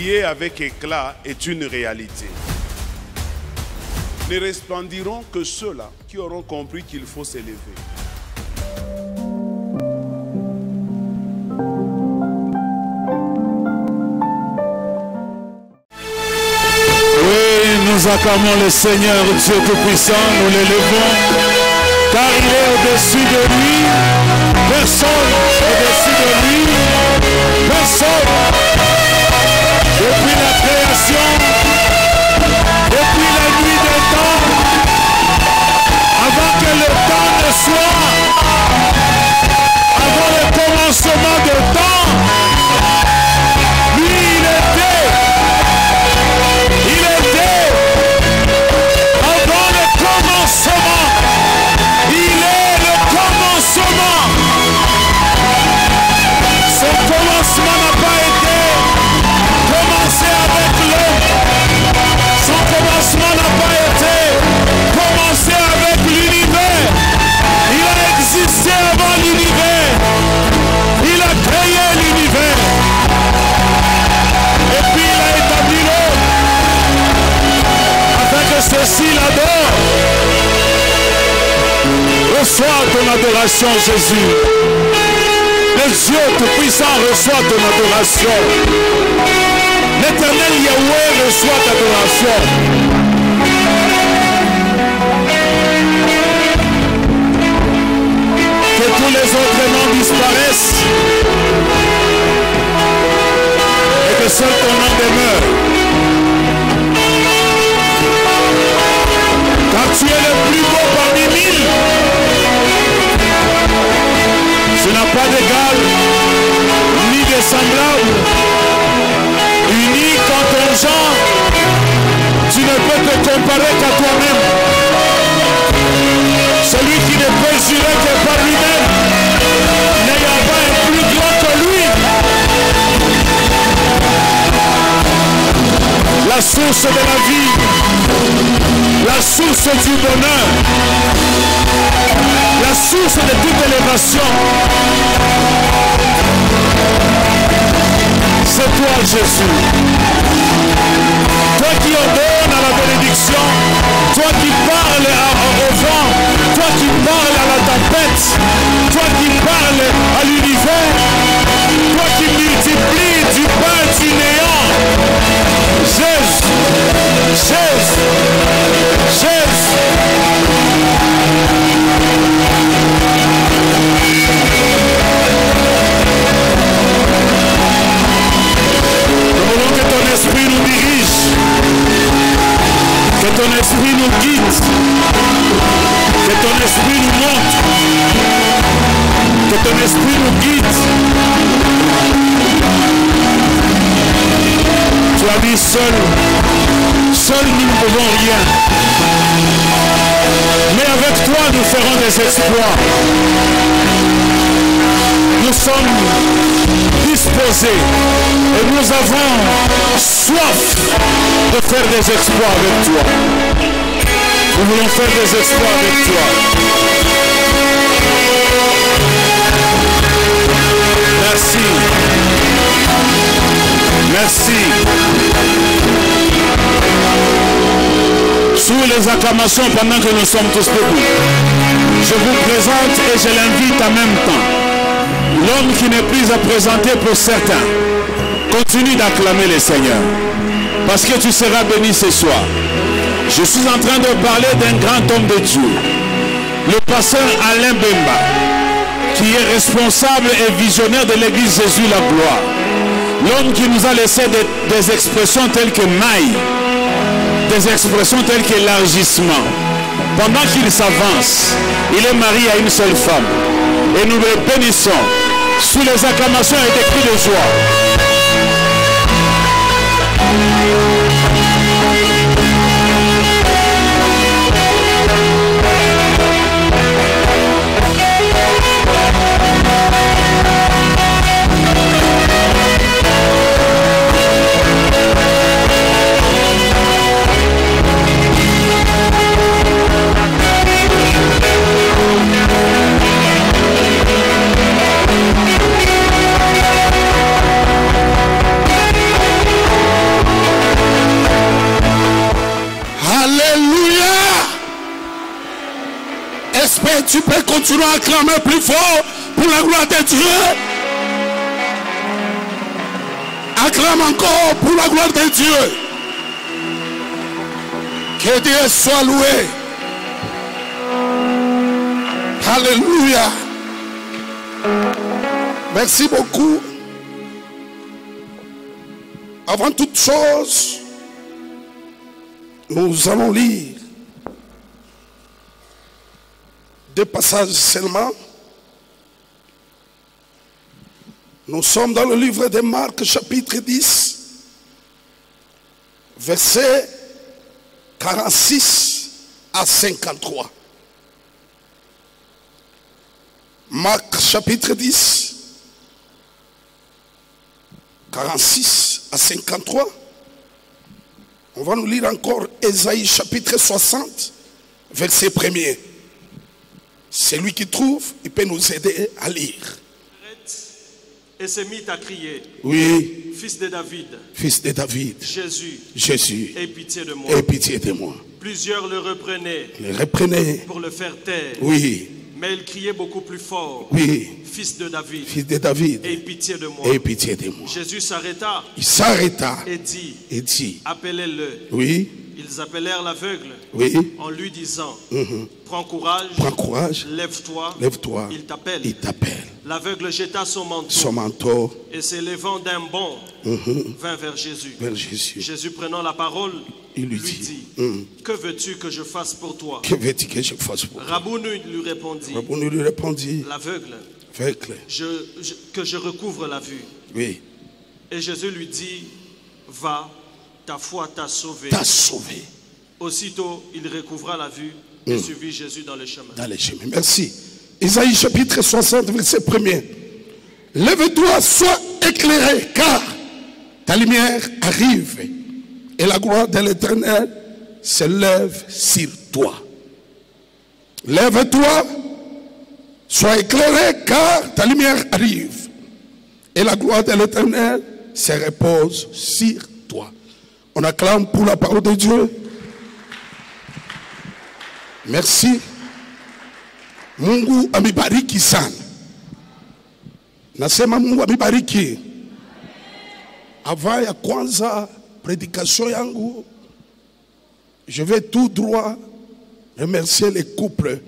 briller avec éclat est une réalité. Ne resplendiront que ceux-là qui auront compris qu'il faut s'élever. Oui, nous acclamons le Seigneur Dieu Tout-Puissant, nous l'élevons, car il est au-dessus de lui, personne au-dessus de lui, personne. Depuis la création, depuis la nuit des temps, avant que le temps ne soit, avant le commencement du temps, lui il était avant le commencement, il est le commencement. Son commencement n'a pas été commencé avec l'homme. Son commencement n'a pas été commencé avec l'univers. Il a existé avant l'univers. Il a créé l'univers. Et puis il a établi l'homme afin que ceux-ci l'adorent. Reçois ton adoration, Jésus. Le Dieu Tout-Puissant reçoit ton adoration. L'Éternel Yahweh reçoit ta adoration. Que tous les autres noms disparaissent et que seul ton nom demeure. Car tu es le plus beau parmi mille. Tu n'as pas d'égal ni de semblable. Unique en ton genre, tu ne peux te comparer qu'à toi-même. Celui qui ne peut jurer que par lui-même, n'ayant pas un plus grand que lui. La source de la vie, la source du bonheur, la source de toute élévation. C'est toi, Jésus. Toi qui ordonnes à la bénédiction, toi qui parles au vent, toi qui parles à la tempête, toi qui parles à l'univers, toi qui multiplies du pain du néant. Jésus, Jésus, Jésus. Nous voulons que ton esprit nous dirige, que ton esprit nous guide, que ton esprit nous montre, que ton esprit nous guide. Tu as dit seul nous ne pouvons rien. Mais avec toi nous ferons des exploits. Nous sommes disposés et nous avons soif de faire des exploits avec toi. Nous voulons faire des exploits avec toi. Merci. Merci. Sous les acclamations pendant que nous sommes tous debout, je vous présente et je l'invite en même temps. L'homme qui n'est plus à présenter pour certains, continue d'acclamer le Seigneur. Parce que tu seras béni ce soir. Je suis en train de parler d'un grand homme de Dieu. Le pasteur Alain Bemba, qui est responsable et visionnaire de l'église Jésus la gloire. L'homme qui nous a laissé des expressions telles que maille, des expressions telles qu'élargissement. Pendant qu'il s'avance, il est marié à une seule femme. Et nous le bénissons sous les acclamations et des cris de joie. J'espère que tu peux continuer à acclamer plus fort pour la gloire de Dieu. Acclame encore pour la gloire de Dieu. Que Dieu soit loué. Alléluia. Merci beaucoup. Avant toute chose, nous allons lire deux passages seulement. Nous sommes dans le livre de Marc, chapitre 10, versets 46 à 53. Marc, chapitre 10, 46 à 53. On va nous lire encore Ésaïe, chapitre 60, verset 1er. Celui qui trouve, il peut nous aider à lire. Et se mit à crier. Oui. Fils de David. Fils de David. Jésus. Jésus. Aie pitié de moi. Aie pitié de moi. Plusieurs le reprenaient. Le reprenaient. Pour le faire taire. Oui. Mais il criait beaucoup plus fort. Oui. Fils de David. Fils de David. Aie pitié de moi. Aie pitié de moi. Jésus s'arrêta. Il s'arrêta. Et dit. Et dit. Appelez-le. Oui. Ils appelèrent l'aveugle. Oui. En lui disant. Prends courage. Prends courage. Lève-toi. Lève-toi. Il t'appelle. Il t'appelle. L'aveugle jeta son manteau. Son manteau. Et s'élevant d'un bond, vint vers Jésus. Vers Jésus. Jésus prenant la parole, il lui dit, que veux-tu que je fasse pour toi? Que veux-tu que je fasse pour toi? Rabbouni lui répondit. Rabbouni lui répondit. L'aveugle. Que je recouvre la vue. Oui. Et Jésus lui dit, va, ta foi t'a sauvé. T'a sauvé. Aussitôt, il recouvra la vue et suivit Jésus dans le chemin. Dans les chemins. Merci. Isaïe chapitre 60, verset 1er. Lève-toi, sois éclairé, car ta lumière arrive et la gloire de l'Éternel se lève sur toi. Lève-toi, sois éclairé, car ta lumière arrive et la gloire de l'Éternel se repose sur toi. On acclame pour la parole de Dieu. Merci. Mungu amibariki sana. Nasema Mungu amibariki. Avant ya kwanza prédication yangu, je vais tout droit remercier les couples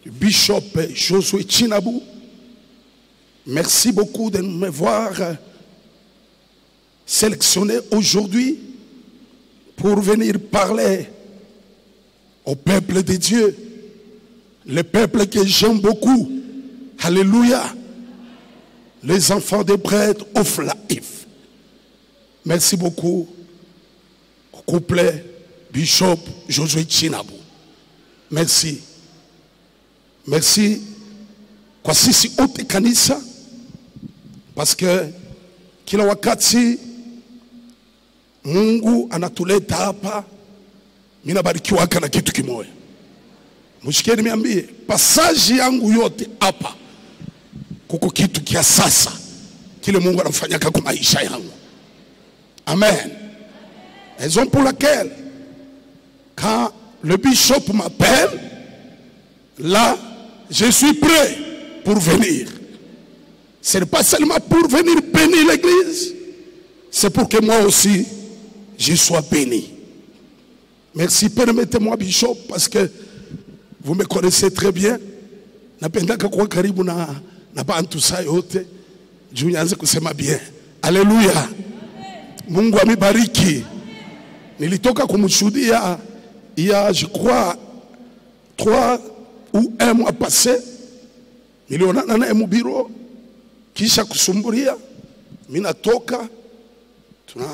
du Bishop Josué Chinabou. Merci beaucoup de me voir sélectionné aujourd'hui pour venir parler au peuple de Dieu. Le peuple que j'aime beaucoup. Alléluia. Les enfants des prêtres of life. Merci beaucoup au couple Bishop Josué Chinabou. Merci. Merci kwa sisi wote kanisa, parce que kila wakati Mungu anatuleta hapa, mimi nabarikiwa na kitu kimoja. Mshikeni niambie, passage yangu yote hapa kuko kitu kia sasa kile Mungu anafanya kwa maisha yangu. Amen. Raison pour laquelle quand le bishop m'appelle, là je suis prêt pour venir. Ce n'est pas seulement pour venir bénir l'église, c'est pour que moi aussi je sois béni. Merci, permettez-moi bishop, parce que vous me connaissez très bien. Napendaka kwa karibu na bantu saa yote juu nianze kusema bien. Alléluia. Mungu amibariki. Nilitoka kumshuhudia il y a, je crois, 3 ou 1 mois passé. Nilionana naye mu bureau, kisha kusumbulia, mimi natoka, tuna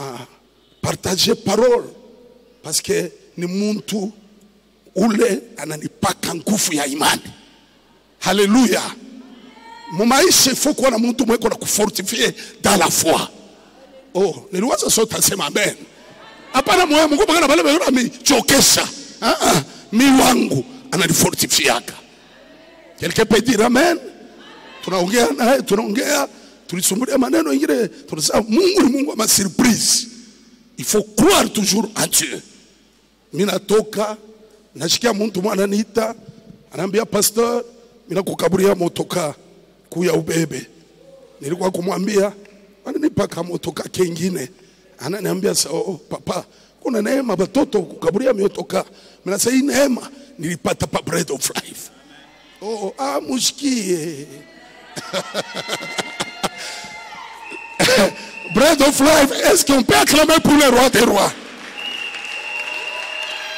partager parole, parce que ni muntu ule ananipaka nguvu ya imani. Haleluya. Mumaisha ifo kuwa na muntu mweko na kufortifier dans la foi. Oh, niliwaza sote asema amen. Hapana moyo Mungu bagana bale bagana michokesha. Mi wangu ananifortifiaka. Quelqu'un peut dire amen. Tunaongea naye, tunaongea, tulisumbulia maneno ingine, tunasema Mungu ni Mungu wa surprise. Il faut croire toujours en Dieu. Mimi natoka, nashikia mtu mwana niita, Anaambia pastor, mina kukaburia motoka kuya ubebe. Nilikuwa kumwambia, ananipa kama motoka kengine. Ananiambia oh, papa, kuna neema batoto kukaburia motoka. Mina sasa hii neema nilipata pa Bread of Life. Oh, mushikie. Bread of Life, est-ce qu'on peut acclamer pour le roi des rois?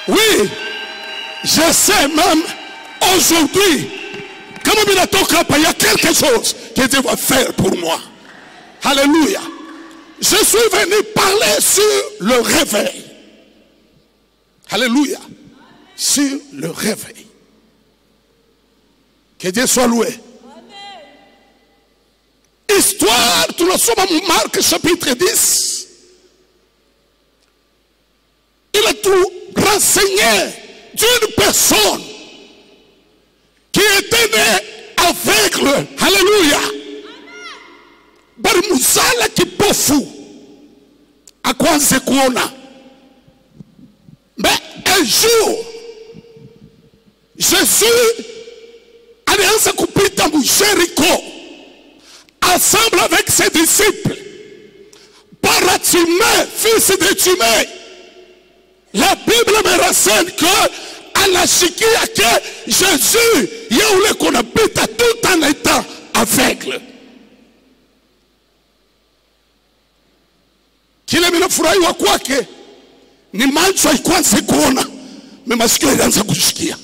Oui, je sais même aujourd'hui, comme il a toqué, il y a quelque chose que Dieu va faire pour moi. Alléluia. Je suis venu parler sur le réveil. Alléluia. Sur le réveil. Que Dieu soit loué. Histoire, nous sommes à Marc chapitre 10. Il a tout renseigné d'une personne qui était née aveugle. Alléluia. Barimuzala kipofu akwanze kuona. Mais un jour, Jésus alianza kupita Jéricho ensemble avec ses disciples. Bartimée, fils de Timée. La Bible me renseigne que anashikia que Jésus yule kunapita tout en étant aveugle. Kile minafurahiwa kwake ni macho haikuanza kuona, masikio yalianza kushikia.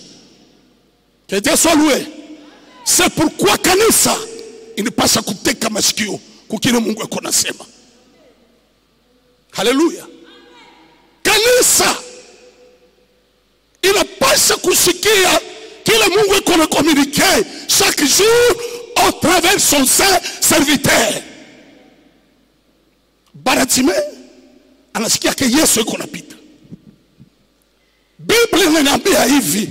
Que Dieu soit loué. C'est pourquoi kanisa inapaswa kuteka masikio kukile Mungu yuko nasema. Haleluya. Kanisa inapaswa kusikia kile Mungu yuko na communiquer chaque jour au travers son saint serviteur. Bartimée anasikia ke Yesu yuko napita. Biblia inaniambia hivi,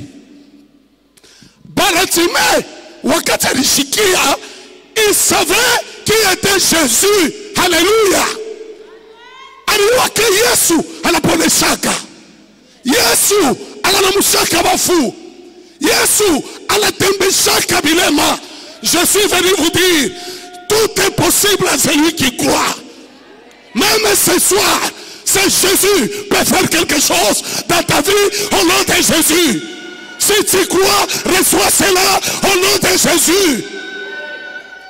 Bartimée wakati alisikia, il savait qui était Jésus. Alléluia. Aliwa ke Yesu anaponeshaka. Yesu anamshaka bafu. Yesu anatembeshaka bilema. Je suis venu vous dire, tout est possible à celui qui croit. Même ce soir, c'est Jésus peut faire quelque chose dans ta vie au nom de Jésus. Si tu crois, reçois cela au nom de Jésus.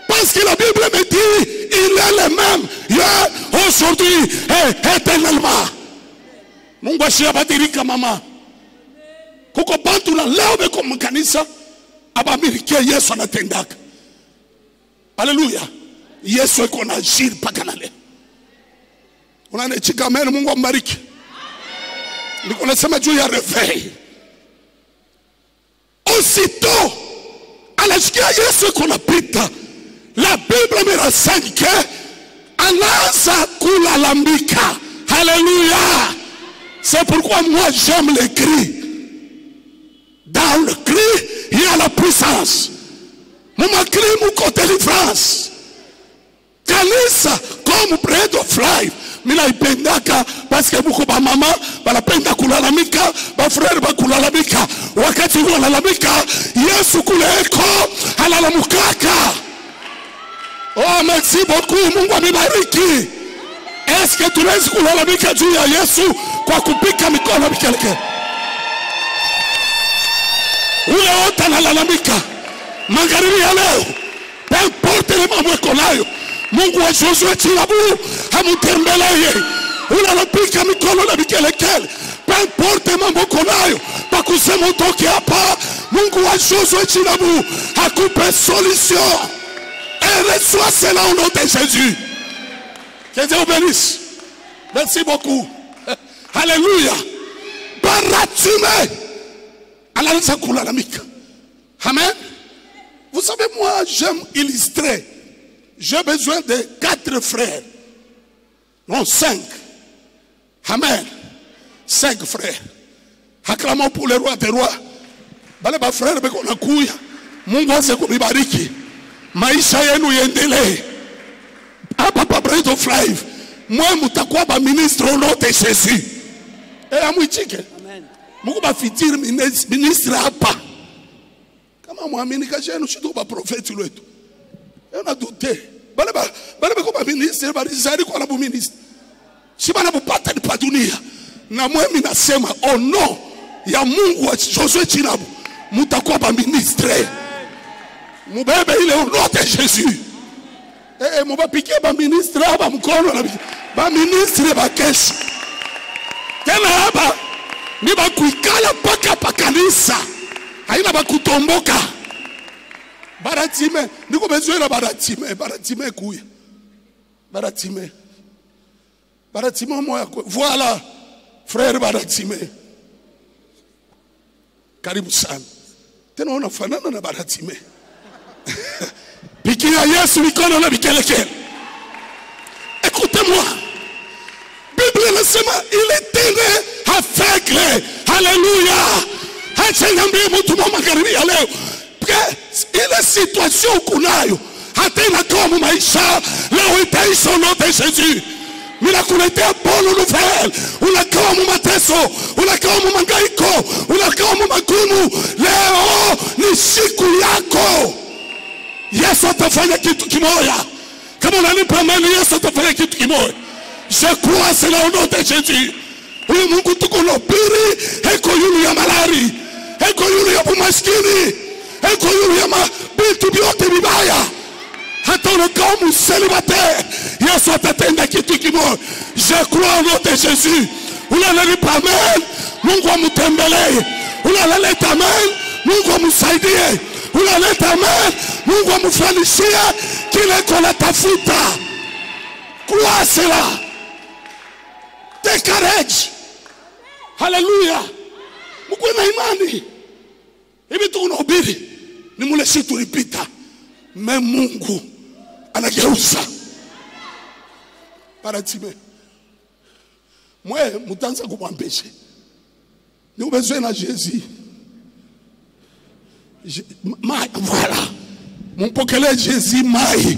Parce que la Bible me dit, il est le même hier, aujourd'hui et éternellement. Mungu ashiabadirika mama. Kuko bantu na leo beko mkanisa abamirikia Yesu anatendaka. Haleluya. Yesu yuko na jiri paka na leo. Unanichika amen, Mungu ambariki. Niko nasema juu ya réveil. Aussitôt, anasikia Yesu yuko napita. La Bible me renseigne que anaanza kulalamika. Alléluia. C'est pourquoi moi j'aime les cris. Dans le cri, il y a la puissance. Mon cri, mon délivrance. Kanisa comme Bread of Life. Mina ipendaka parce que beaucoup ba mama banapenda kulalamika, ba frère ba kulalamika. Wakati wanalalamika, Yesu kule eko alalamukaka. Oh, merci beaucoup. Mungu amebariki. Est-ce que tunaweza kulalamika juu ya Yesu kwa kupika mikono mikeleke? Ule wote analalamika magharibi ya leo, pemporte le mambo yako nayo, Mungu wa Josué Chilabu amutembelee. Ule anapika mikono na mikelekele, pemporte mambo yako nayo, pakusema utoke hapa, Mungu wa Josué Chilabu akupe solution. Et reçois cela au nom de Jésus. Que Dieu vous bénisse. Merci beaucoup. Alléluia. Bartimée anaanza kulalamika. Amen. Vous savez, moi j'aime illustrer. J'ai besoin de 4 frères. Non, 5. Amen. 5 frères. Acclamons pour le roi des rois. Bale ba frère beko nakuya. Mungu aze kubibariki. Maisha yenu yendelee. Hapa pa Bread of Life. Mwe mutakuwa ba ministre au nom de Jésus. Amuichike. Amen. Mungu ba fitir ministre hapa. muamini kashenu shitu ba profeti lwetu. Yana dute. Bale ko ba ministre ba rizari kwa labu ministre. Shibana bupata ni pa dunia. Na mwemi nasema ono ya Mungu wa Josué Chinabu mutakuwa ba ministre. Mubebe ile ono de Jésus. Muba piquer ba ministre ba mkono na ba ministre ba kesho. Tena hapa ni ba kuikala paka pakanisa. Haina ba kutomboka. Baratime ndiko bezoela baratime kuya. Baratime moya. Voilà frère Baratime. Karibu sana. Tena unafanana na Baratime. Bikia Yesu mikono na bikelekele. Écoutez-moi. Bible inasema il était aveugle. Alléluia. Acha niambie mtu mama karibia leo. Ile situation kunayo hata inakaa mu maisha leo itaisha au nom de Jésus. Ninakuletea bonne nouvelle. Unakaa mu mateso, unakaa mu mangaiko, unakaa mu magumu. Leo ni siku yako. Yesu atafanya kitu kimoja. Kama unanipa amani, Yesu atafanya kitu kimoja. Je crois c'est le nom de Jésus. Huyu Mungu tuko lopiri, heko yulu ya malari, heko yulu ya umaskini, heko yulu ya bintu byote vibaya. Hata unakaa muselibatere, Yesu atatenda kitu kimoja. Je crois au nom de Jésus. Unaleta amen, Mungu amutembelee. Unaleta amen, Mungu amusaidie. Unaleta amen, Mungu amufanishie kile kona tafuta. Crois cela. Take courage. Hallelujah. Mkuwe na imani. Hivi tunahubiri ni mule si tulipita. Me Mungu anageuza. Baratime. Mwe mutanza kumwambeshe. Ni ubezwe na Jésus. Voilà. Mumpokele Jésus Mike.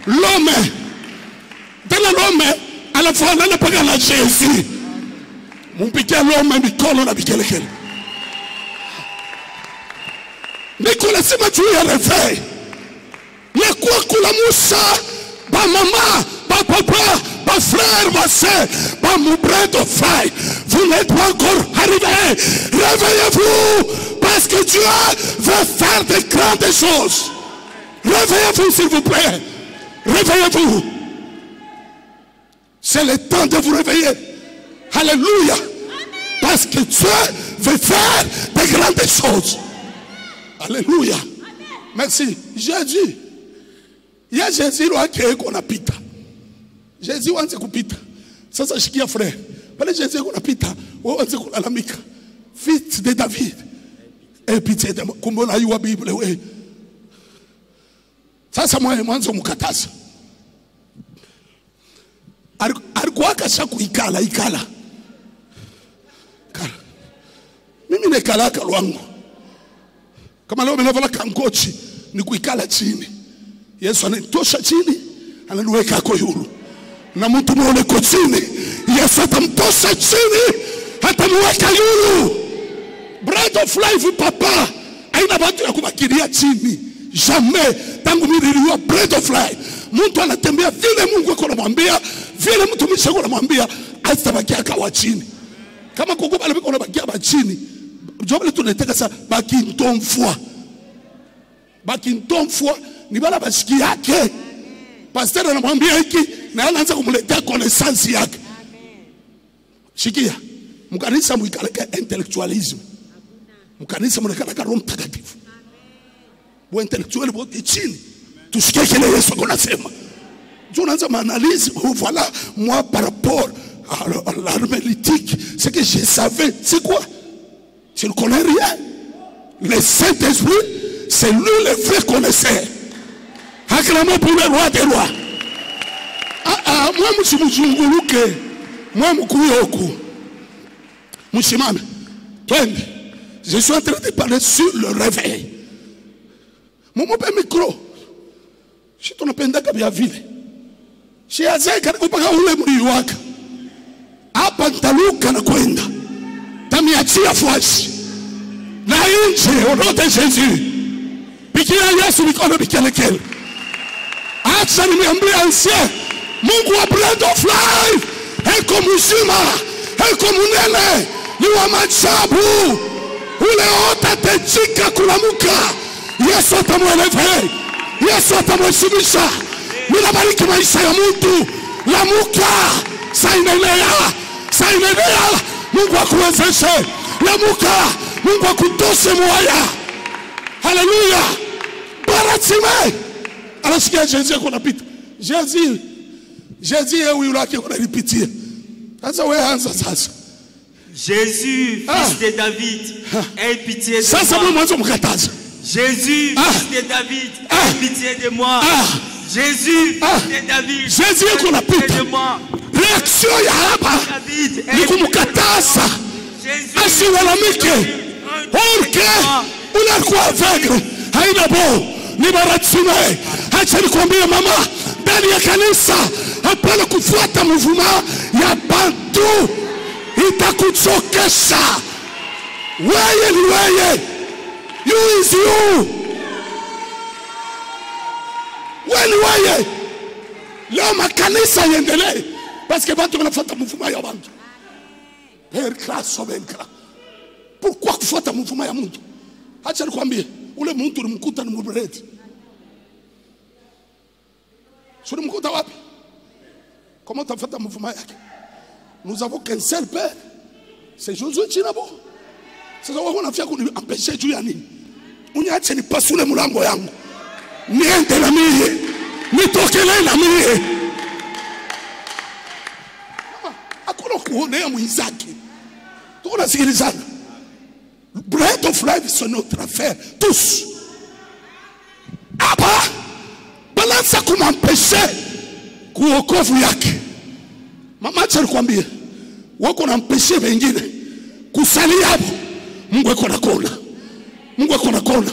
L'homme. Tena l'homme anafanana paka na Jésus. Mumpikia l'homme mikono na bikelekele. Nikola sema tu ya réveil. Ya kwa kula Musa, ba mama, ba papa, ba frère, ba sœur, ba mon bras de frère. Vous n'êtes pas encore arrivés. Réveillez-vous parce que Dieu veut faire de grandes choses. Réveillez-vous s'il vous plaît. Réveillez-vous. C'est le temps de vous réveiller. Alléluia. Parce que Dieu veut faire de grandes choses. Alléluia. Merci. Jésus. Il y a Jésus qu'on a pita. Jésus wanze kupita. Sasa shikia frère. Pale Jésus qu'on a pita. Wanze kulalamika. Fils de David. Et pitié de moi. Kumbona yuwa Bible we. Sasa mwanzo mukataza. Alikuwa kasha kuikala. Mimi nekalaka lwangu. Kama leo mnavala kankochi ni kuikala chini. Yesu anatosha chini, ananiweka kwa yulu. Na mtu muone kwa chini, Yesu atamtosha chini, atamweka yulu. Bread of life papa, haina watu ya kubakiria chini. Jamais tangu nililiwa bread of life. Mtu anatembea vile Mungu yuko anamwambia, vile mtumishi yuko anamwambia, asitabakia kwa chini. Kama kukubali biko unabakia kwa chini. Jobele tunataka sasa baki ntomfua ni bala bashiki yake. Pastor anamwambia hiki na anaanza kumletea connaissance yake. Shikia. Mkanisa muikaleka intellectualism. Mkanisa mnakaleka Roho Mtakatifu. Bo intellectuel bote chini. Tusikie kile Yesu anasema. Je unaanza maanalyse, voilà moi par rapport à l'herméneutique, ce que je savais, c'est quoi? Tu ne connais rien. Le Saint-Esprit, c'est lui le vrai connaisseur. Acclamons pour le roi des rois. Moi, je suis moi, je suis en train de parler sur le réveil. Mon micro. Si tu n'as pas de ville. Si tu n'as pas de hapa nitaluka na kwenda. Tamiachia fuasi. Na nje au nom de Jésus. Pigia Yesu mikono bikelekele. Acha nimeambia ancien, Mungu wa Bread of Life eko mzima, eko munene, ni wa maajabu. Ule otatejika kulamuka, Yesu atamweleve, Yesu atamheshimisha. Ninabariki maisha ya mtu. Lamuka, sainelea, sainelea. Mungu akuwezeshe. Lamuka, Mungu akutoshe mwaya. Haleluya. Baratime. Anasikia Jésus kuna pita. Jésus yeye yule yake kuna ripitia. Sasa wewe anza sasa. Jésus, fils de David, aie pitié de sasa moi. Mwanzo mkataza. Jésus, fils de David, aie pitié de moi. Jésus, fils de David, Jésus aie kuna pitié pita. de moi. Reaction ya hapa ni kumkataza. Asilalamike. Porque unakuwa aveugle. Haina bo. Ni Baratime. Acha nikwambie mama, ndani ya kanisa hapana kufuata mvuma ya bantu. Itakuchokesha. Wewe ni wewe. You is you. Wewe ni wewe. Leo makanisa yendelee. Parce que bantu wanafuata mvuma ya bantu. Per crasso benkra. Pourquoi kufuata mvuma ya mtu? Acha nikwambie, ule mtu ulimkuta ni mbredi. Sio ulimkuta wapi? Comment utafuata mvuma yake? Nous avons qu'un seul Père. C'est Josué Chinabo. Sasa wao wanafia kuniampesha juu ya nini? Uniache nipasule mlango yangu. Niende na mimi. Nitokele na mimi. Hakuna kuonea mwenzake. Tunasikilizana. Bread of Life c'est notre affaire. Tous. Hapa balansa kumampesha kuokovu yake. Mama acha nikwambie, wako na mpeshe wengine kusali hapo. Mungu yuko na kona. Mungu yuko na kona.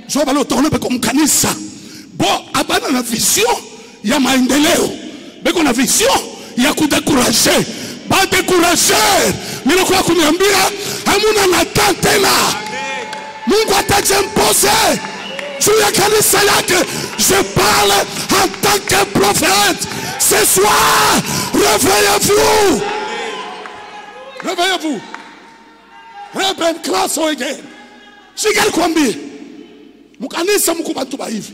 Sio bali utaona beko mkanisa. Bo abana na vision ya maendeleo. Beko na vision ya kudekurager. Ba dekurager. Mimi kwa kuniambia hamuna na tena. Mungu atajempose juu ya kanisa yake. Je parle en tant que prophète. Ce soir, réveillez-vous. Réveillez-vous. Reben klaso again. Sigali kwambie. Mkanisa mko bantu ba hivi.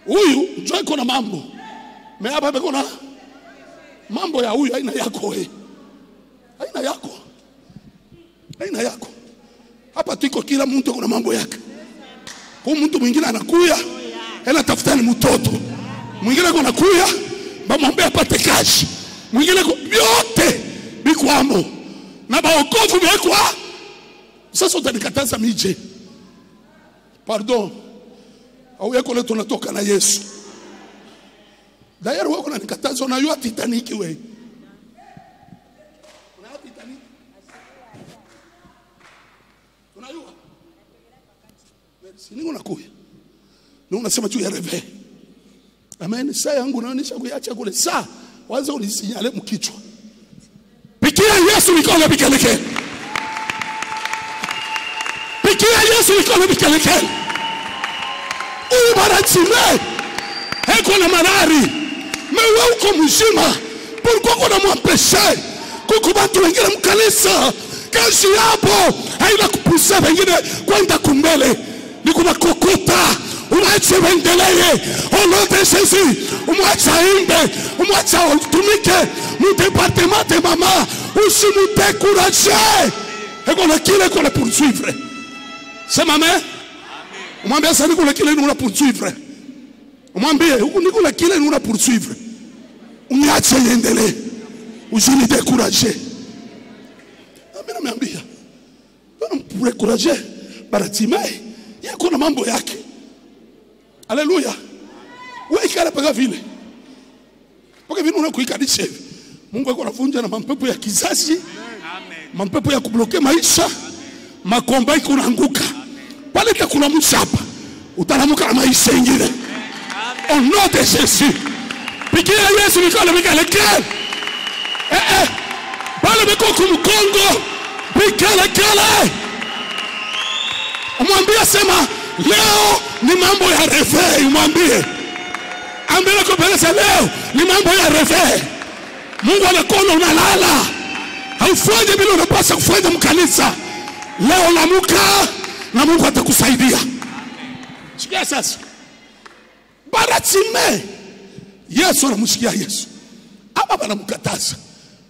Huyu njoo iko na mambo. Hapa beko na mambo ya huyu aina yako wewe. Aina yako. Aina yako. Hapa tuko kila mtu kuna mambo yake. Kwa mtu mwingine anakuya, anatafuta ni mtoto. Mwingine anakuya, bamwambia apate kazi. Mwingine yote bikwamo. Na baokovu bikwa. Sasa utanikataza mije. Pardon. Au yako leo tunatoka na Yesu. Daima wewe unanikataza unajua Titanic wewe. Unajua Titanic? Unajua? Merci. Ningo nakuya. Ningo nasema tu ya reve. Amen. Saa yangu naonesha kuacha kule. Saa waanze unisinyale mkichwa. Pikia Yesu mikono bikeleke. Pikia Yesu mikono bikeleke. Baratime. Eko na marari. Mewe uko mzima. Pourquoi qu'on a m'empêché? Kuko bantu wengine mkanisa. Kazi hapo haina kupusa wengine kwenda kumbele. Ni kuna kokota. Umwache wendelee. Au nom de Jésus. Umwache imbe. Umwache utumike. Mu département de mama. Usimudekurager. Eko na kile kwa poursuivre. C'est ma mère. Umwambie sasa niko na kile nuna poursuivre. Umwambie huko niko na kile nuna poursuivre. Uniache iendelee. Usini décourager. Amina meambia. Bana mpurekurager Baratime. Yako na mambo yake. Haleluya. Wewe ikala paka vile. Paka vile unakuikadisha hivi. Mungu yuko anavunja na mampepo ya kizazi. Amen. Mampepo ya kubloke maisha. Makomba iko naanguka. Pale kuna mshapa. Utalamuka na maisha mengine. Au nom de Jésus. Pigia Yesu mikono bikeleke. Pale biko kumkongo. Bikeleke. Umwambie sema leo ni mambo ya reveil, umwambie. Ambele kopeleza leo ni mambo ya reveil. Mungu anakuona unalala. Haufanye bila unapaswa kufanya mkanisa. Leo lamuka na Mungu atakusaidia. Sikia sasa. Baratime. Yesu anamshikia Yesu. Hapa banamkataza.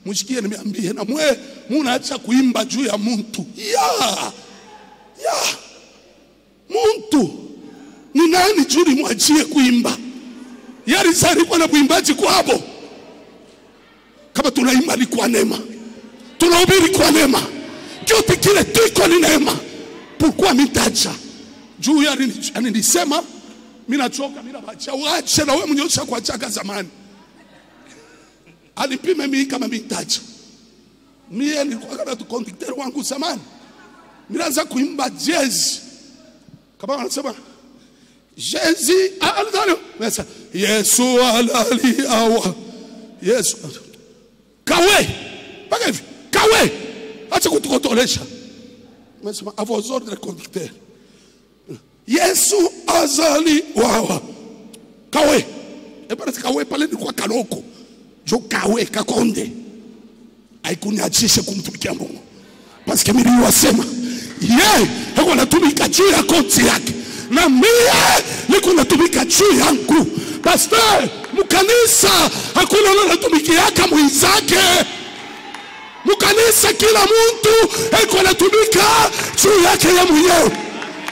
Mshikie nimeambie na mwe munaacha kuimba juu ya mtu. Ya. Mtu ni nani juri mwachie kuimba? Yari sari kwa na kuimbaji kwa hapo. Kama tunaimba ni kwa neema. Tunahubiri kwa neema. Kyote kile tuko ni neema. Pourquoi mitacha? Juu yari nisema mimi nachoka, mimi nabacha. Waache na wewe mnyosha kwa chaka zamani. Alipime mimi kama mitacha. Mimi nilikuwa kama tu conducteur wangu zamani. Mimi naanza kuimba jazz. Kama wanasema Jésus alalo. Mesa Yesu alali awa. Yesu. Kawe. Paka hivi. Kawe. Acha kutukotolesha. Mesa a vos ordres conducteurs. Yesu azali wawa. Kawe. Parece kawe pale ni kwa kaloko. Jo kawe kakonde. Haikuniachishe kumtumikia Mungu. Parce que mimi niwasema heko natumika juu ya konti yake. Na mie niko natumika juu yangu. Pastor, mkanisa hakuna natumikiaka mwenzake. Mkanisa kila mtu heko natumika juu yake ya mwenyewe.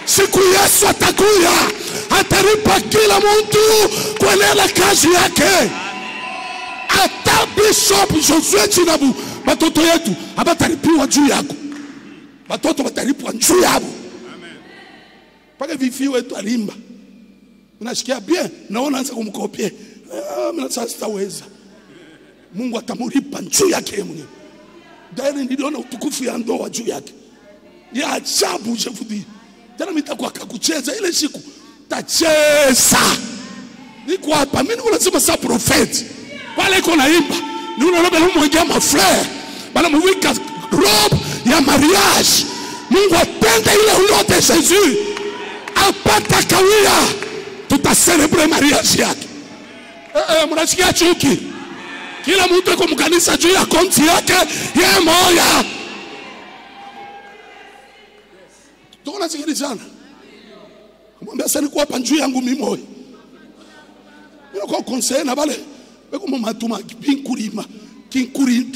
Siku Yesu atakuya, ataripa kila mtu kwa nela kazi yake. Ata Bishop Josué Chinabu, batoto yetu abataripiwa juu yako. Batoto bataripwa juu yabo. Amen. Paka vifi wetu alimba. Unasikia bien, naona anza kumkopie. Mimi sasa sitaweza. Mungu atamuripa juu yake mwenyewe. Ndani niliona utukufu ya ndoa juu yake. Ya ajabu je vous dis. Tena mitakuwa kucheza ile siku. Tacheza. Niko hapa mimi unasema sa prophet. Pale iko naimba. Ni unaona mmoja ma frère. Bana mwika robe ya mariage. Mungu atende ile ulote Jésus. Apata kawia. Tutaselebre mariage yake. Mnasikia chuki. Kila mtu yuko mkanisa juu ya konti yake yeye moja. Tuna sikilizana. Kumwambia sasa niko hapa juu yangu mimi moja. Mimi kwa conseil na bale. Beko mama tuma binkulima. Kinkuri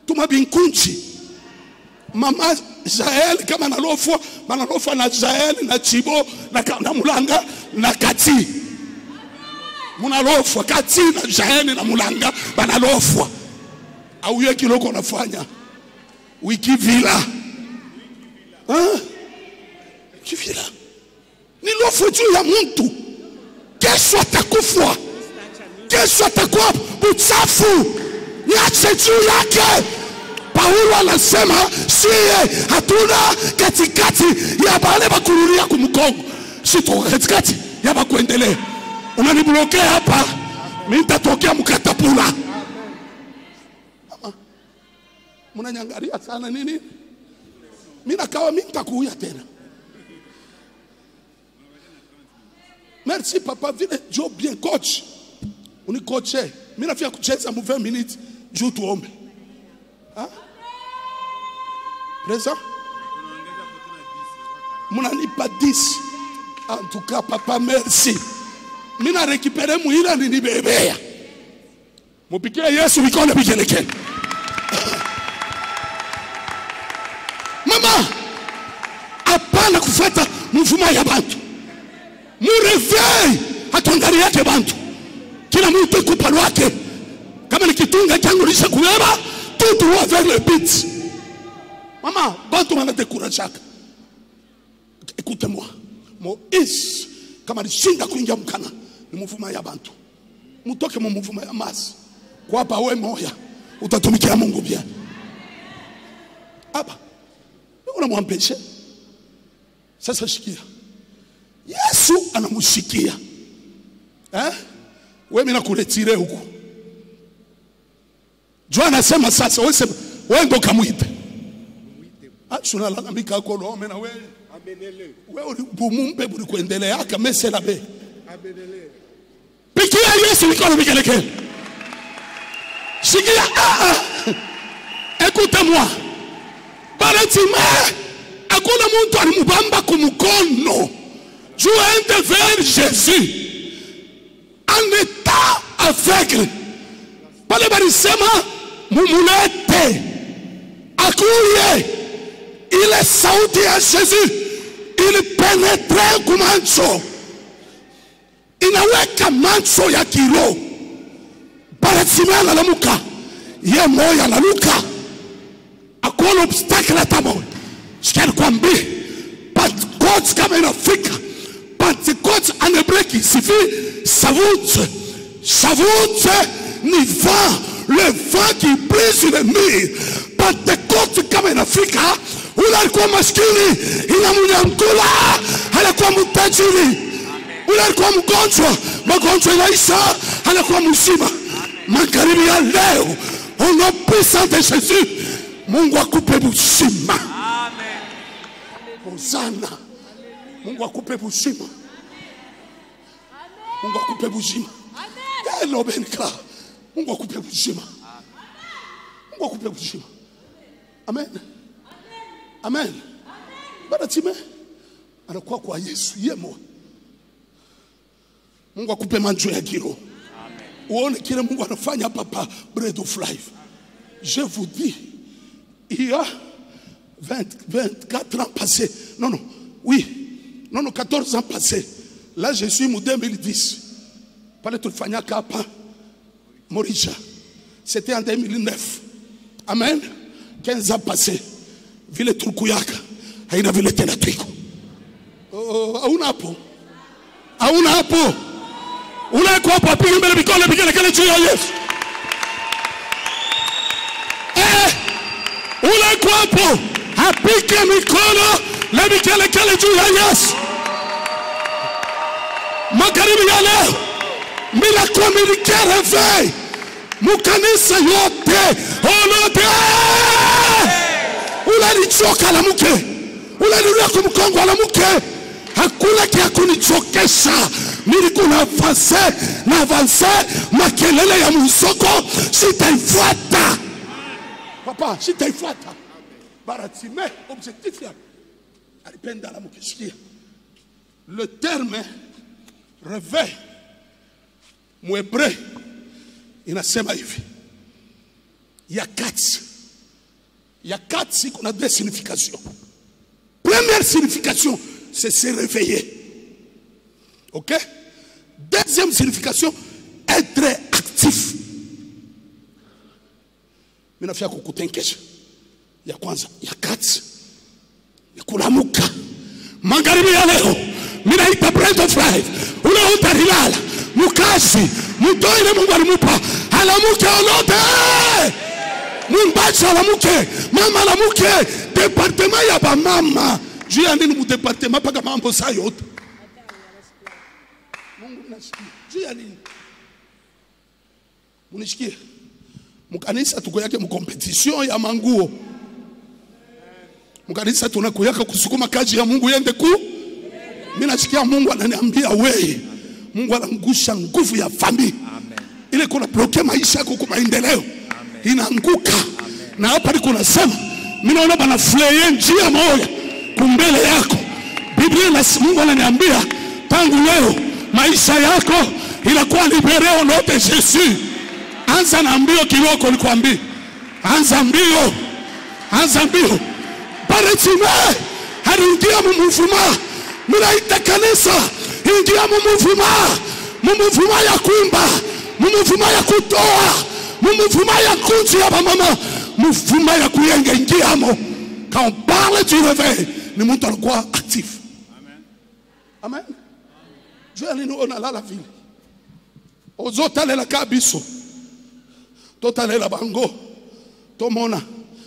tuma binkunchi. Mama Jael kama nalofwa, manalofwa na Jael na Chibo na Mulanga na Kati. Munalofwa Kati na Jael na Mulanga banalofwa. Au yeye kiloko nafanya. Wiki vila. Kivila. Nilofwa juu ya mtu. Kesho atakufwa. Kesho atakuwa mchafu. Niache juu yake. Paulo anasema siye hatuna katikati ya bale bakururia kumkongo. Sito katikati ya bakuendelea. Unaniblokea hapa, mimi nitatokea mkatapula. Mnanyangalia sana nini? Mimi nakawa mimi nitakuya tena. Merci papa, vile job bien coach. Unikoche. Mimi nafia kucheza mu 20 minutes juu tuombe. Présent? Munanipa 10. En tout cas, papa, merci. Mina récupéré mouila ni bébé. Mupike Yesu mikona bikeleke. Mama, hapana kufuata mfumo ya bantu. Mu réveil atondari yake bantu. Kila mtu ikupa lwake. Kama ni kitunga changu lisha kubeba, tout droit vers le but. Maman, bantu wana découragaka. Écoutez-moi. Moïse, kama alishinda kuingia mkana, ni mfumo ya bantu. Mutoke mu mfumo ya masi. Kwa hapa wewe moya, utatumikia Mungu bien. Hapa. Unamwampesha. Sasa shikia. Yesu anamushikia. Wewe mimi nakuletire huko. Joa anasema sasa wewe ndo kamuite. Tunalalamika kwa Rome na wewe. Amenez-le. Wewe bumumpe buli kuendelea kama c'est la be. Amenez-le. Pikia Yesu mikono mikelekele. Sikia écoutez-moi. Baratima hakuna mtu alimubamba kumkono. Tu es vers Jésus. En état aveugle. Pale barisema mumulete. Akuye. Il est sauti à Jésus. Il pénétrait comme mancho. Inaweka mancho ya kilo. Baratima analamuka. Ye moya analamuka. Hakuna obstacle hata moja. Sikwambie Pentecôte kama inafika. Pentecôte en hébreu qui signifie savute. Savute ni vent. Le vent qui brise sur le mur. Pentecôte kama inafika. Ule alikuwa maskini inamunyankula. Alikuwa mtajiri. Ule alikuwa mgonjwa. Magonjwa inaisha. Alikuwa mzima. Magharibi ya leo au nom puissant de Jésus, Mungu akupe uzima. Amen. Hosana. Mungu akupe uzima. Mungu akupe uzima. Hello Benka. Mungu akupe uzima. Mungu akupe uzima. Amen. Amen. Baratime anakuwa kwa Yesu yemo. Mungu akupe manjo ya kilo. Uone kile Mungu anafanya papa Bread of Life. Je vous dis, il y a 24 ans passés. Non, 14 ans passés. Là, je suis en 2010. Pale tulifanya hapa Morisha. C'était en 2009. Amen. 15 ans passés. Vile tulkuyaka. Haina vile tena tuko. Hauna hapo. Hauna hapo. Ule kwa hapo apige mbele mikono kile juu ya Yesu. Ule kwa hapo apige mikono kile juu ya Yesu. Magharibi ya leo bila kuamiliki reveil mukanisa yote olote. Ule alichoka la mke. Ule alirudia kumkongo la mke. Hakuna kia kunichokesha. Nilikuwa na avance makelele ya msoko sitaifuata. Papa, sitaifuata. Baratime objectif ya. Alipenda la mkishikia. Le terme réveil muhebreu inasema hivi. Yakati kuna deux significations. Première signification, c'est se réveiller. Ok? Deuxième signification, être actif. Minafia kukutenkesha. Ya kwanza, yakati ni kulamuka. Magharibi ya leo, minaita Bread of Life. Ule utarilala, mukazi, mutoile Mungu alimupa. Alamuke olote. Mumbacha alamuke, mama alamuke. Departement ya ba mama. Juu ya nini mu departement paka mambo saa yote. Mungu nasikia. Juu ya nini? Munisikie. Mukanisa tuko yake mkompetition ya manguo. Mukanisa tunakuyaka kusukuma kazi ya Mungu yende ku. Mimi nasikia Mungu ananiambia wewe. Mungu anangusha nguvu ya family. Ile kuna bloke maisha yako kwa maendeleo. Inaanguka. Na hapa niko nasema mimi naona bana fleye njia moja kumbele yako. Biblia na Mungu ananiambia tangu leo maisha yako inakuwa libere au nom de Jésus. Anza na mbio kiloko nikwambie. Anza mbio. Anza mbio. Baratime haringia mumuvuma. Mnaita kanisa ingia mumuvuma ya kuimba, mumuvuma ya kutoa, mumuvuma ya kunjia ba mama, mumuvuma ya kuyenga ingiamo. Quand on parle du réveil, ni mtu anakuwa actif. Amen. Amen. Dieu aliniona la ville. Ozotalela kabiso. Totalela bango. Tomona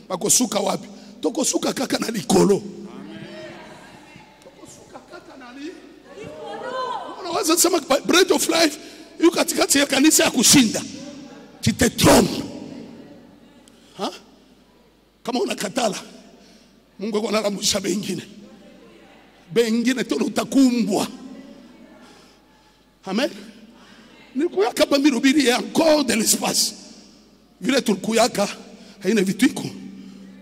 bakosuka wapi? Tokosuka kaka na likolo. Unaweza sema Bread of Life yuko katikati ya kanisa ya kushinda. Tu te trompes. Kama unakatala Mungu analamusha wengine. bengine tena utakumbwa. Amen. Nilikuyaka bambirubiri encore de l'espace. Vile tulikuyaka haina vitu iko.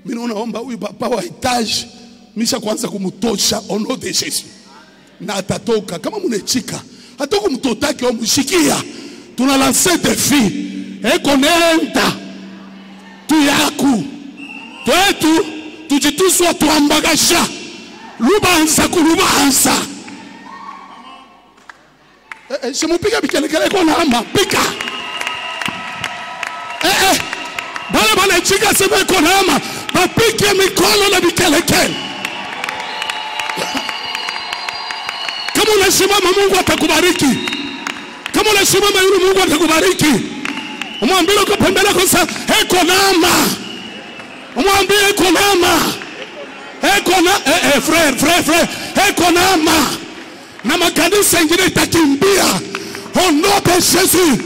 Mimi naomba huyu papa wa etage misha kwanza kumutosha au nom de Jésus. Na atatoka kama munechika. Hata kumtotake au mushikia. Tuna lancer défi. Eko nenda. Tu yaku. Twetu tujituswa tuambagasha. Lubanza kulubanza. Simupiga bikelekele kwa nama. Pika. Bale chika sema kwa nama. Bapike mikono na bikelekele. Kama unasimama Mungu atakubariki. Kama unasimama yule Mungu atakubariki. Umwambie uko pembeni kwa sasa eko nama. Umwambie eko nama. Eko na frère eko nama. Na makanisa ingine itakimbia. Au nom de Jésus.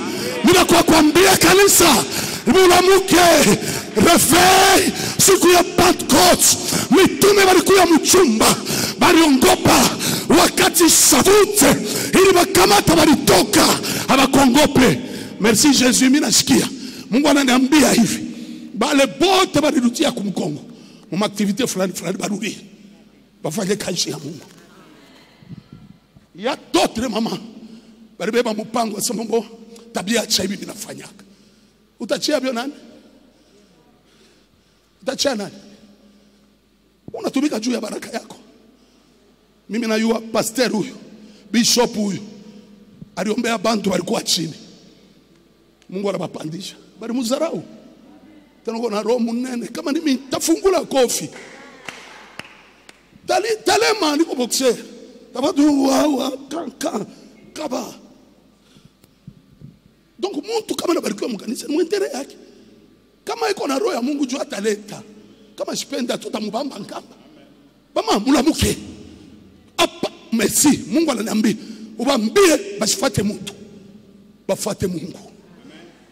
Ninakuwa kuambia kanisa mulamuke refei siku ya Pentecote. Mitume walikuwa mchumba waliongopa wakati savute ili wakamata walitoka hawakongope. Merci Jésus. Mimi nasikia Mungu ananiambia hivi bale bote balirudia kumkongo mu activité fulani barudi bafanye kazi ya Mungu. Ya d'autres mama balibeba mpango sema mbo tabia cha hivi binafanyaka. Utachia bio nani? Utachia nani? Unatumika juu ya baraka yako. Mimi najua pastor huyu, bishop huyu aliombea bantu walikuwa chini. Mungu anabapandisha. Bali muzarau. Tena kuna roho munene kama mimi tafungula kofi. Talema niko boxer. Tabadu wa kaba. Donc mtu kama anabarikiwa mkanisa ni mwentere yake. Kama iko na roho ya Mungu juu ataleta. Kama sipenda tutamubamba nkamba. Mama mulamuke. Apa merci. Mungu ananiambia ubambie basifate mtu. Bafate Mungu.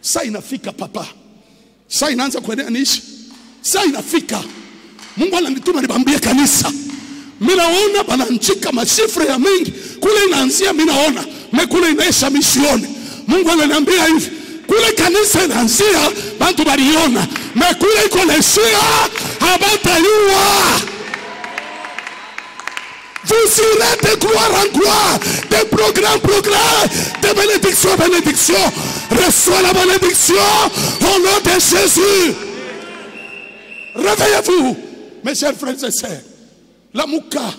Saa inafika papa. Saa inaanza kuenea niishi. Saa inafika. Mungu ananituma nibambie kanisa. Mimi naona bananchika masifre ya mingi. Kule inaanzia mimi naona. Kule inaisha misioni. Mungu ananiambia hivi. Kule kanisa inaanzia bantu baliona. Kule iko naishia habatayua. Vous irez de gloire en gloire, de progrès en progrès, de bénédiction en bénédiction. Reçois la bénédiction au nom de Jésus. Réveillez-vous, mes chers frères et sœurs. La muka,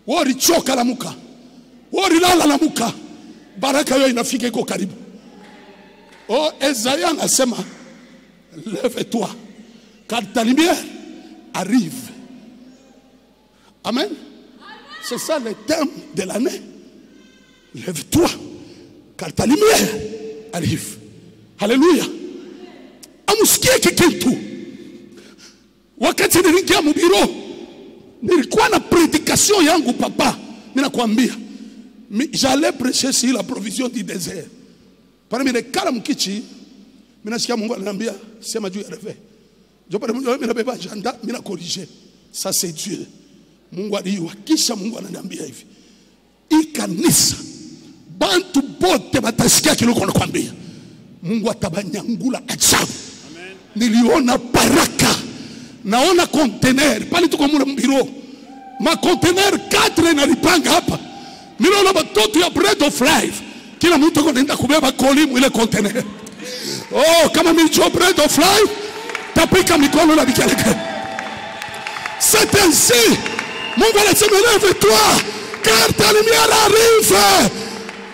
wori choka la muka, wori lala la muka. Baraka yo inafika iko karibu. Oh, Esaïe anasema, lève-toi, car ta lumière arrive. Amen. C'est ça le thème de l'année. Lève-toi, car ta lumière arrive. Alléluia. Amusikie kikitu. Wakati niliingia mubiro, nilikuwa na prédication yangu papa. Ninakwambia, j'allais prêcher sur la provision du désert. Parmi les kala mkichi, minasikia Mungu ananiambia sema juu ya reve. Jopale Mungu anabeba agenda, mina corriger. Ça c'est Dieu. Mungu aliwa kisha Mungu ananiambia hivi. Hii kanisa bantu bote batasikia kiluko nakwambia. Mungu atabanyangula ajabu. Amen. Niliona baraka. Naona container pale tuko mura mbiro. Ma container 4 nalipanga hapa. Niliona batoto ya bread of life. Kila mtu anaenda kubeba kolimu ile container. Oh, kama micho bread of life tapika mikono na bikeleke. C'est ainsi. Mungu anasema lève-toi, car ta lumière arrive.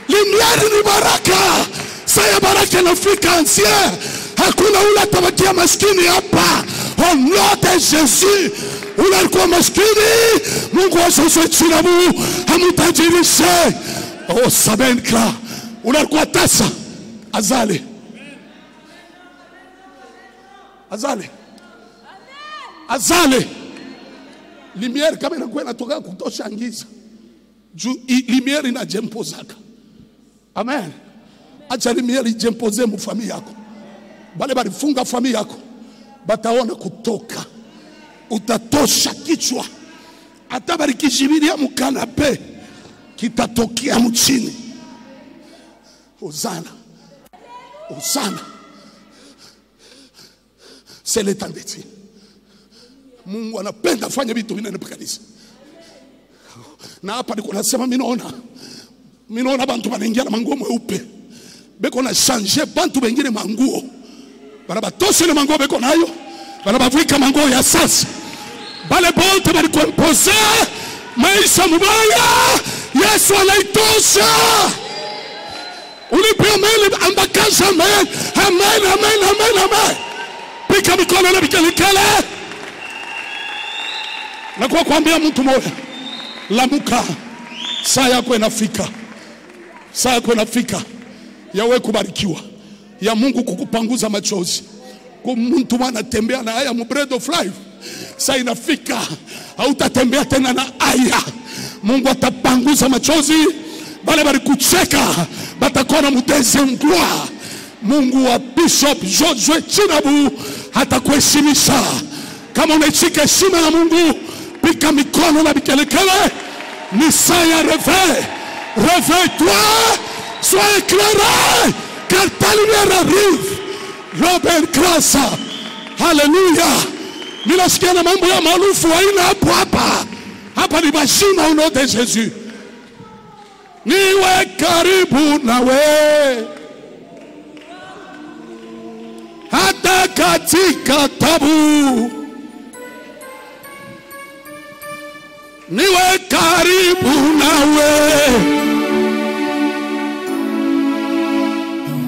Lumière ni baraka. Saya baraka na Afrika entière. Hakuna ule atabakia maskini hapa. Au nom de Jésus. Ule alikuwa maskini, Mungu asoswe chinamu, hamutajirishe. Oh, sabenkla. Ule alikuwa tasa. Azale. Azale. Azale. Lumière kama inakuwa inatoka kutosha ngiza. Lumière inajempozaka. Amen. Acha lumière ijempoze mu familia yako. Bale balifunga familia yako bataona kutoka. Utatosha kichwa. hata barikijibiria mukanape kitatokea mchini. Hosanna. Hosanna. C'est le temps de Dieu. Mungu anapenda fanya vitu vinene kanisa. Na hapa niko nasema mimi naona bantu banaingia na manguo mweupe. Beko na changer bantu bengine manguo. Banabatoshe le manguo beko nayo. Banabavika manguo ya sasa. Bale bote balikuimpoze maisha mubaya. Yesu anaitosha. Ulipia mele ambakaza amen. Amen, amen, amen, amen. Pika mikono na bikalikale. Na kwa kuambia mtu moja, lamuka, saa yako inafika. Saa yako inafika ya wewe kubarikiwa, ya Mungu kukupanguza machozi. Kwa mtu anatembea na haya bread of life, saa inafika hautatembea tena na haya. Mungu atapanguza machozi. Bale bali kucheka batakona muteze mgloire. Mungu wa Bishop Joshua Chinabu atakuheshimisha. Kama unachika heshima ya Mungu, pika mikono na bikelekele. Ni saa ya réveil. Réveille-toi, sois éclairé, car ta lumière arrive. Robert Krasa. Hallelujah. Ninasikia na mambo ya maarufu haina hapo hapa. Hapa ni mashina au de Jésus. Niwe karibu nawe, hata katika tabu. Niwe karibu nawe,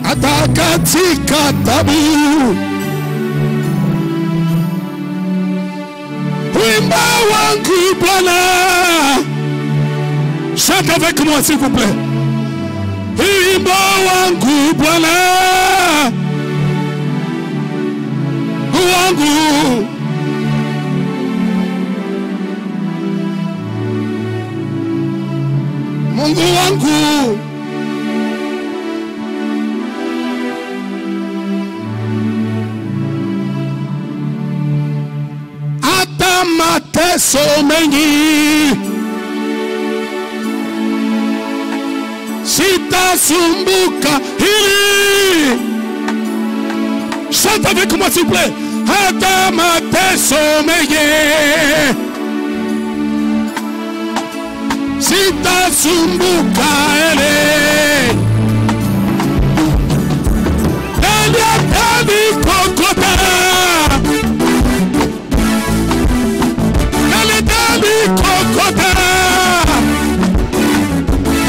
hata katika tabu. Wimba wangu Bwana. Chante avec moi s'il vous plaît. Wimba wangu Bwana. Wangu. Mungu wangu. Hata mateso mengi sitasumbuka hili. Chante avec moi s'il vous plaît. Hata mateso mengi sitasumbuka hili. Nani atanikokota? Nani atanikokota?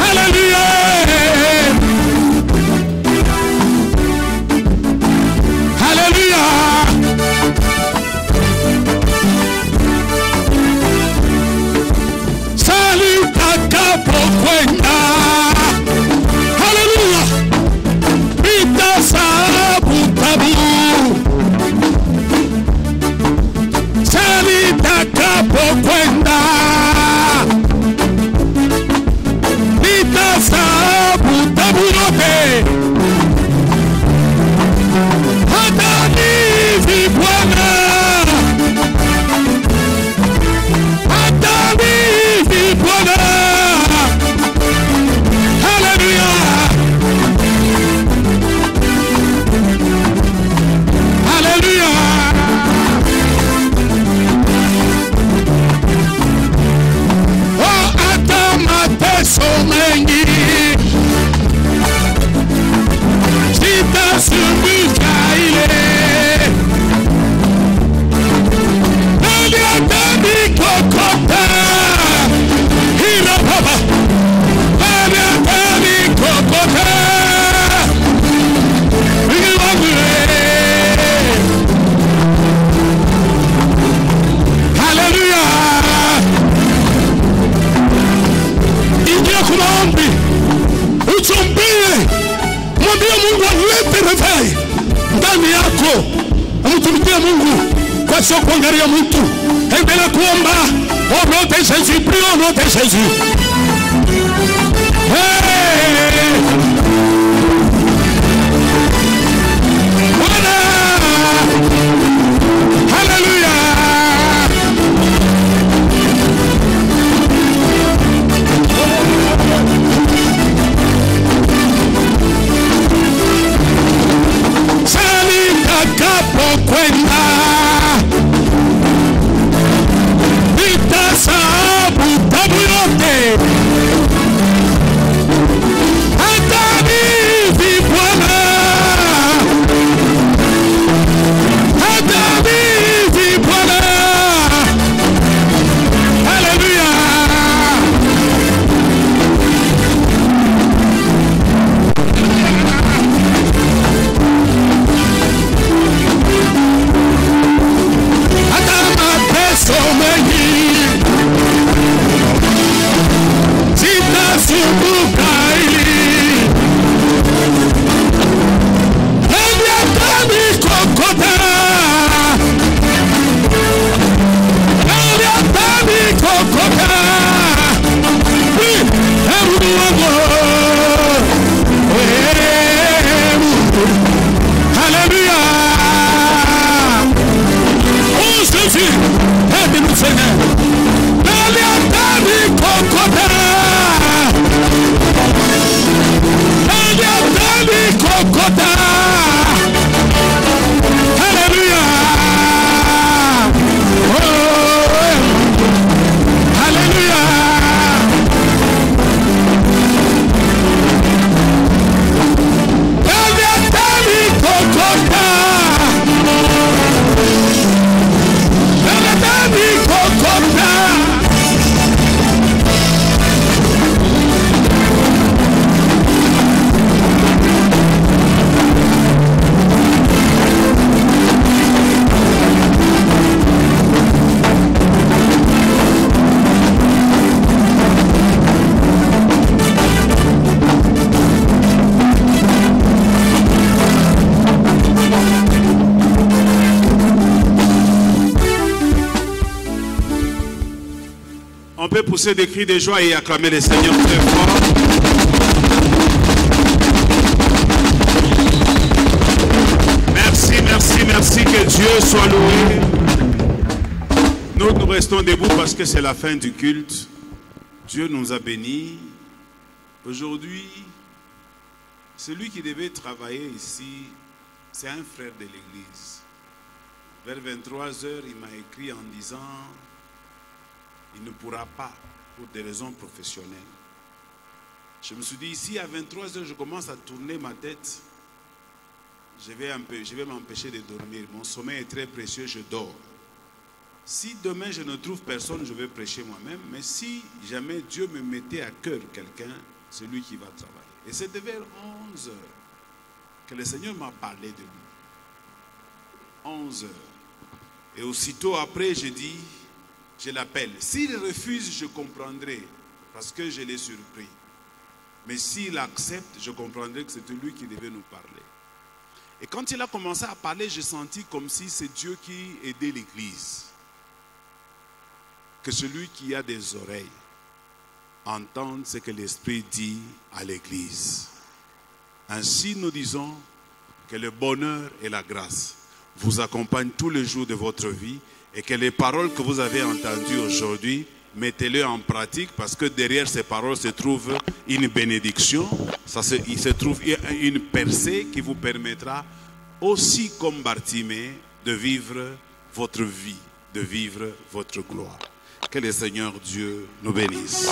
Hallelujah. Hallelujah. Salitakapokwenda. Hallelujah. Nitasabu tabu. Salitakapokwenda. Nitasabu tabu yote. Hata hivi Bwana. Hata hivi Bwana. Hallelujah. Hallelujah. Oh, hata mateso mengi sitasumbuka ile. Nani atanikokota? Hila baba. Nani atanikokota? Mungu wangu. Hallelujah. Ingia kwa maombi. Utumbie. Mwambie Mungu alete réveil ndani yako. Mtumikie Mungu kwa sio kuangalia mtu. Endelea kuomba. Au nom de Jésus, prie au nom de Jésus. Hey! Bwana! Hallelujah! pousser des cris de joie et acclamer le Seigneur très fort. Merci, merci, merci, que Dieu soit loué. Nous restons debout parce que c'est la fin du culte. Dieu nous a bénis. Aujourd'hui, celui qui devait travailler ici, c'est un frère de l'église. Vers 23 heures, il m'a écrit en disant, il ne pourra pas pour des raisons professionnelles. Je me suis dit, ici à 23 heures, je commence à tourner ma tête. Je vais m'empêcher de dormir. Mon sommeil est très précieux, je dors. Si demain je ne trouve personne, je vais prêcher moi-même. Mais si jamais Dieu me mettait à cœur quelqu'un, c'est lui qui va travailler. Et c'est vers 11 heures que le Seigneur m'a parlé de lui. 11 heures. Et aussitôt après, je dis, je l'appelle. S'il refuse, je comprendrai, parce que je l'ai surpris. Mais s'il accepte, je comprendrai que c'était lui qui devait nous parler. Et quand il a commencé à parler, j'ai senti comme si c'est Dieu qui aidait l'Église. Que celui qui a des oreilles entende ce que l'Esprit dit à l'Église. Ainsi nous disons que le bonheur et la grâce vous accompagnent tous les jours de votre vie et que les paroles que vous avez entendues aujourd'hui, mettez-les en pratique parce que derrière ces paroles se trouve une bénédiction, il se trouve une percée qui vous permettra aussi comme Bartimée de vivre votre vie, de vivre votre gloire. Que le Seigneur Dieu nous bénisse.